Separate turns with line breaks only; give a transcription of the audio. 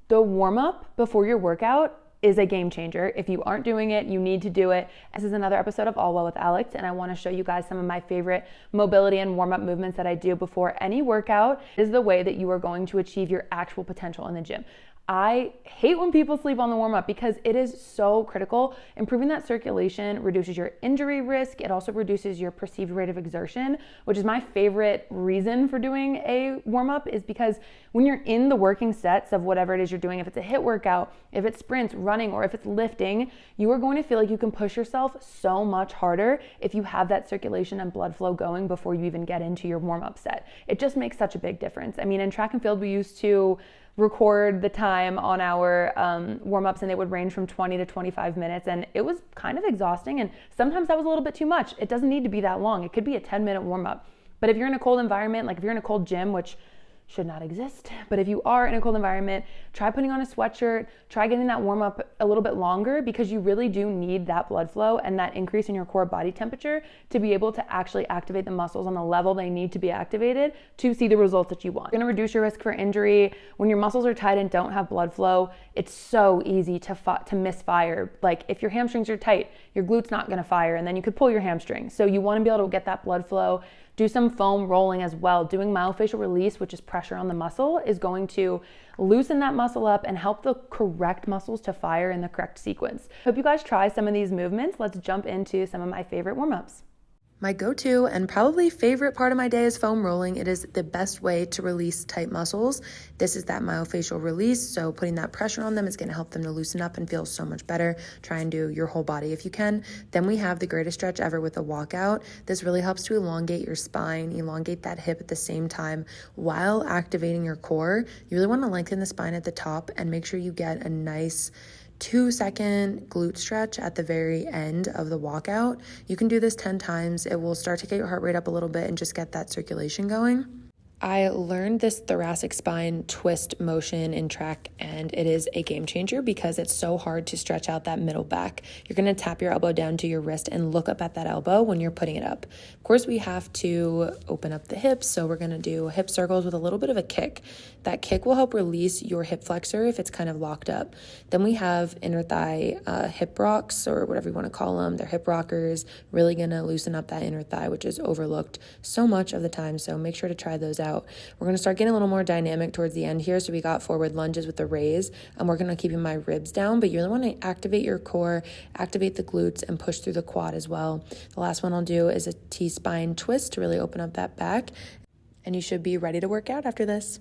The warm-up before your workout is a game changer. If you aren't doing it, you need to do it. This is another episode of All Well with Alex, and I want to show you guys some of my favorite mobility and warm-up movements that I do before any workout. This is the way that you are going to achieve your actual potential in the gym. I hate when people sleep on the warm-up because it is so critical. Improving that circulation reduces your injury risk. It also reduces your perceived rate of exertion, which is my favorite reason for doing a warm-up, is because when you're in the working sets of whatever it is you're doing, if it's a HIIT workout, if it's sprints, running, or if it's lifting, you are going to feel like you can push yourself so much harder if you have that circulation and blood flow going before you even get into your warm-up set. It just makes such a big difference. I mean, in track and field, we used to record the time on our warm-ups, and they would range from 20 to 25 minutes, and it was kind of exhausting, and sometimes that was a little bit too much. It doesn't need to be that long. It could be a 10-minute warm-up. But if you're in a cold environment, like if you're in a cold gym, which should not exist, but if you are in a cold environment, try putting on a sweatshirt, try getting that warm up a little bit longer, because you really do need that blood flow and that increase in your core body temperature to be able to actually activate the muscles on the level they need to be activated to see the results that you want. You're gonna reduce your risk for injury. When your muscles are tight and don't have blood flow, it's so easy to misfire. Like if your hamstrings are tight, your glute's not gonna fire, and then you could pull your hamstring. So you wanna be able to get that blood flow. Do some foam rolling as well. Doing myofascial release, which is pressure on the muscle, is going to loosen that muscle up and help the correct muscles to fire in the correct sequence. Hope you guys try some of these movements. Let's jump into some of my favorite warm-ups. My go-to and probably favorite part of my day is foam rolling. It is the best way to release tight muscles. This is that myofascial release, so putting that pressure on them is going to help them to loosen up and feel so much better. Try and do your whole body if you can. Then we have the greatest stretch ever with a walkout. This really helps to elongate your spine, elongate that hip at the same time while activating your core. You really want to lengthen the spine at the top and make sure you get a nice 2-second glute stretch at the very end of the walkout. You can do this 10 times. It will start to get your heart rate up a little bit and just get that circulation going. I learned this thoracic spine twist motion in track, and it is a game changer because it's so hard to stretch out that middle back. You're going to tap your elbow down to your wrist and look up at that elbow when you're putting it up. Of course, we have to open up the hips, so we're going to do hip circles with a little bit of a kick. That kick will help release your hip flexor if it's kind of locked up. Then we have inner thigh hip rocks, or whatever you want to call them. They're hip rockers, really going to loosen up that inner thigh, which is overlooked so much of the time, so make sure to try those out. We're going to start getting a little more dynamic towards the end here. So we got forward lunges with the raise. I'm working on keeping my ribs down, but you really want to activate your core, activate the glutes, and push through the quad as well. The last one I'll do is a T-spine twist to really open up that back, and you should be ready to work out after this.